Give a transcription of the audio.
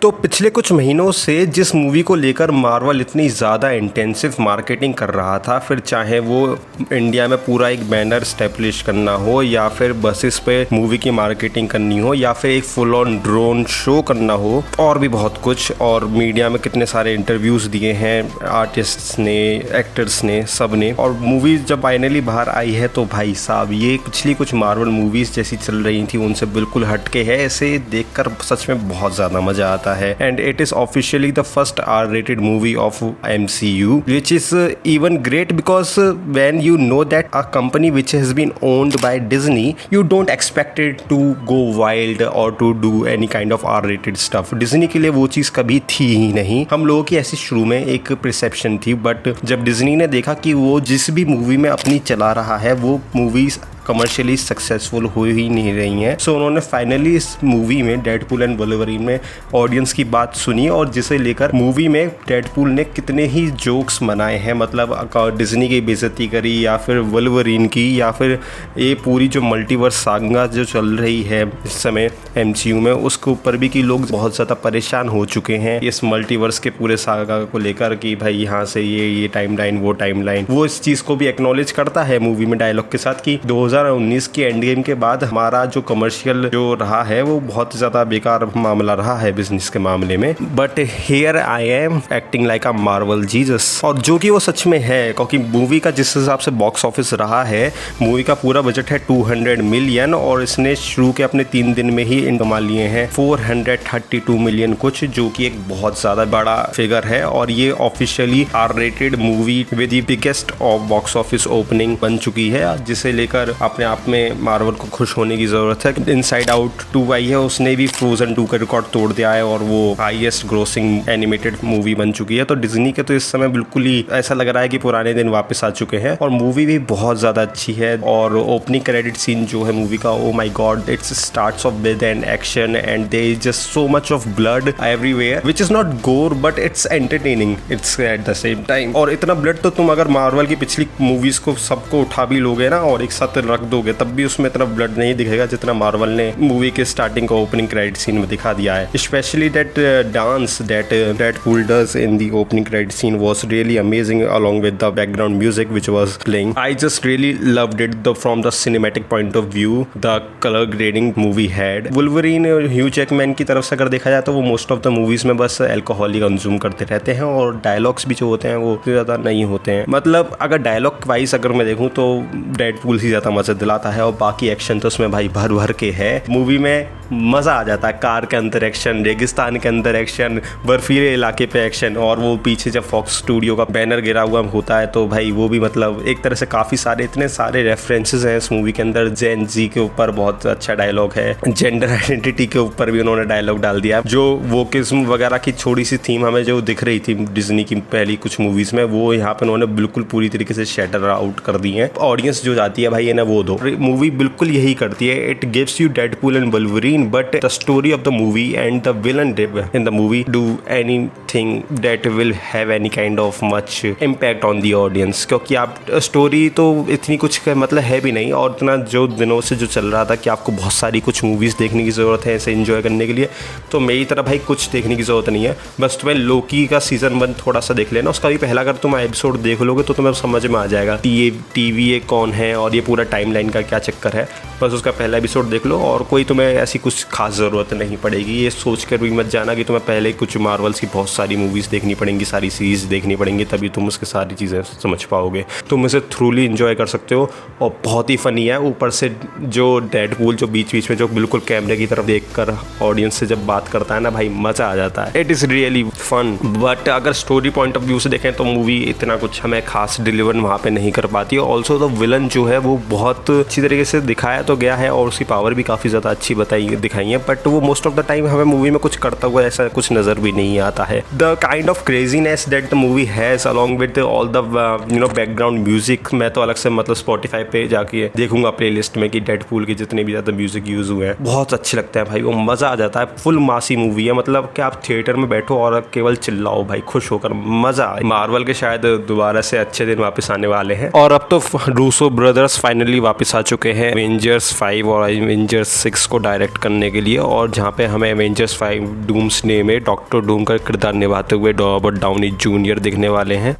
तो पिछले कुछ महीनों से जिस मूवी को लेकर मार्वल इतनी ज़्यादा इंटेंसिव मार्केटिंग कर रहा था, फिर चाहे वो इंडिया में पूरा एक बैनर स्टैब्लिश करना हो या फिर बसेस पे मूवी की मार्केटिंग करनी हो या फिर एक फुल ऑन ड्रोन शो करना हो और भी बहुत कुछ, और मीडिया में कितने सारे इंटरव्यूज़ दिए हैं आर्टिस्ट्स ने, एक्टर्स ने, सब ने। और मूवी जब फाइनली बाहर आई है तो भाई साहब ये पिछली कुछ मार्वल मूवीज़ जैसी चल रही थी उनसे बिल्कुल हटके है। ऐसे देखकर सच में बहुत ज़्यादा मज़ा आता है। And it is officially the first R-rated movie of MCU, which is even great because when you know that a company which has been owned by Disney, you don't expect it to go wild or to do any kind of R-rated stuff. Disney के लिए वो चीज़ कभी थी ही नहीं। हम लोगों की ऐसी शुरू में एक परसेप्शन थी, बट जब डिज्नी ने देखा कि वो जिस भी मूवी में अपनी चला रहा है वो मूवीज़ कमर्शियली सक्सेसफुल हो ही नहीं रही हैं, सो उन्होंने फाइनली इस मूवी में डेडपूल एंड वुल्वरीन में ऑडियंस की बात सुनी और जिसे लेकर मूवी में डेडपूल ने कितने ही जोक्स बनाए हैं, मतलब डिज्नी की बेइज्जती करी या फिर वुल्वरीन की, या फिर ये पूरी जो मल्टीवर्स सागा जो चल रही है इस समय MCU में उसके ऊपर भी कि लोग बहुत ज़्यादा परेशान हो चुके हैं इस मल्टीवर्स के पूरे सागा को लेकर कि भाई यहाँ से ये टाइमलाइन वो टाइमलाइन। वो इस चीज़ को भी एक्नॉलेज करता है मूवी में डायलॉग के साथ कि 2019 के एंड गेम के बाद हमारा जो कमर्शियल जो रहा है वो बहुत ज़्यादा बेकार मामला रहा है बिजनेस के मामले में, but here I am acting like a Marvel Jesus. और जो कि वो सच में है, क्योंकि मूवी का जिस हिसाब से बॉक्स ऑफिस रहा है, मूवी का पूरा बजट है 200 मिलियन और इसने शुरू के अपने 3 दिन में ही कमा लिए हैं 432 मिलियन कुछ, जो कि एक बहुत ज़्यादा बड़ा फिगर है। और ये officially R-rated movie with the biggest of box office opening बन चुकी है, जिसे लेकर अपने आप में मार्वल को खुश होने की ज़रूरत है। इनसाइड आउट 2 आई है, उसने भी फ्रोजन 2 का रिकॉर्ड तोड़ दिया है और वो हाईएस्ट ग्रोसिंग एनिमेटेड मूवी बन चुकी है। तो डिज्नी के तो इस समय बिल्कुल ही ऐसा लग रहा है कि पुराने दिन वापस आ चुके हैं और मूवी भी बहुत ज़्यादा अच्छी है। और ओपनिंग क्रेडिट सीन जो है मूवी का, oh my god, it's starts off with an action and there is just so much of blood everywhere which is not gore but it's entertaining it's at the same time. और इतना blood तो तुम अगर Marvel की पिछली movies को सबको उठा भी लोगे ना और एक साथ रख दोगे तब भी उसमें इतना ब्लड नहीं दिखेगा जितना मार्वल ने मूवी के स्टार्टिंग को ओपनिंग क्रेडिट सीन में दिखा दिया है। Specially that dance that Deadpool does in the opening credit scene was really amazing along with the background music which was playing. I just really loved it from the cinematic point of view. The color grading movie had. Wolverine और Hugh Jackman की तरफ से अगर देखा जाए तो वो most of the movies में बस अल्कोहल ही कंज्यूम करते रहते हैं और डायलॉग्स भी जो होते हैं वो ज़्यादा नहीं होते हैं। मतलब अगर डायलॉग वाइज अगर मैं देखूँ तो डेडपूल ही ज़्यादा मज़ा दिलाता है और बाकी एक्शन तो उसमें भाई भर भर के है। मूवी में मज़ा आ जाता है, कार के अंदर एक्शन, रेगिस्तान के अंदर एक्शन, बर्फीले इलाके पे एक्शन, और वो पीछे जब फॉक्स स्टूडियो का बैनर गिरा हुआ होता है तो भाई वो भी मतलब एक तरह से काफ़ी सारे इतने सारे रेफरेंसेस हैं इस मूवी के अंदर। जेन जी के ऊपर बहुत अच्छा डायलॉग है, जेंडर आइडेंटिटी के ऊपर भी उन्होंने डायलॉग डाल दिया। जो वोकिज्म वगैरह की छोटी सी थीम हमें जो दिख रही थी डिज्नी की पहली कुछ मूवीज़ में, वो यहाँ पे उन्होंने बिल्कुल पूरी तरीके से शैटर आउट कर दी है। ऑडियंस जो जाती है भाई इन्हें वो दो। मूवी बिल्कुल यही करती है, it gives you Deadpool and Wolverine, but the story of the movie and the villain in the movie do anything that will have any kind of much impact on the audience, क्योंकि आप story तो इतनी कुछ मतलब है भी नहीं और इतना जो दिनों से जो चल रहा था कि आपको बहुत सारी कुछ मूवीज़ देखने की ज़रूरत है ऐसे एंजॉय करने के लिए, तो मेरी तरह भाई कुछ देखने की ज़रूरत नहीं है। बस तुम्हें लोकी का सीज़न 1 थोड़ा सा देख लेना, उसका भी पहला अगर तुम एपिसोड देख लोगे तो तुम्हें समझ में आ जाएगा ये TVA कौन है और ये पूरा टाइमलाइन का क्या चक्कर है। बस उसका पहला एपिसोड देख लो और कोई तुम्हें ऐसी कुछ खास ज़रूरत नहीं पड़ेगी। ये सोच कर भी मत जाना कि तुम्हें पहले कुछ मार्वल्स की बहुत सारी मूवीज़ देखनी पड़ेंगी, सारी सीरीज़ देखनी पड़ेंगी, तभी तुम उसकी सारी चीज़ें समझ पाओगे। तुम इसे थ्रूली इंजॉय कर सकते हो और बहुत ही फ़नी है। ऊपर से जो डेडपूल जो बीच बीच में जो बिल्कुल कैमरे की तरफ देख कर ऑडियंस से जब बात करता है ना भाई, मज़ा आ जाता है। It is really fun. But अगर स्टोरी पॉइंट ऑफ व्यू से देखें तो मूवी इतना कुछ हमें खास डिलीवर वहाँ पर नहीं कर पाती है। ऑल्सो द विलन जो है वो बहुत अच्छी तरीके से दिखाया तो गया है और उसकी पावर भी काफ़ी ज़्यादा अच्छी दिखाई है, बट वो मोस्ट ऑफ द टाइम हमें मूवी में कुछ करता हुआ ऐसा कुछ नज़र भी नहीं आता है। The kind of craziness that the movie has along with all the background music. मैं तो अलग से मतलब स्पॉटिफाई पे जाके देखूंगा प्लेलिस्ट में कि डेडपूल के जितने भी ज़्यादा म्यूजिक यूज़ हुए हैं, बहुत अच्छे लगते हैं भाई, वो मज़ा आ जाता है। फुल मासी मूवी है, मतलब कि आप थिएटर में बैठो और केवल चिल्लाओ भाई, खुश होकर, मज़ा आए। मार्वल के शायद दोबारा से अच्छे दिन वापस आने वाले हैं। और अब तो रूसो ब्रदर्स फाइनली वापस आ चुके हैं एवेंजर्स 5 और एवेंजर्स 6 को डायरेक्ट करने के लिए, और जहाँ पे हमें एवेंजर्स 5 डूम्सडे में डॉक्टर डूम का किरदार निभाते हुए रॉबर्ट डाउनी जूनियर दिखने वाले हैं।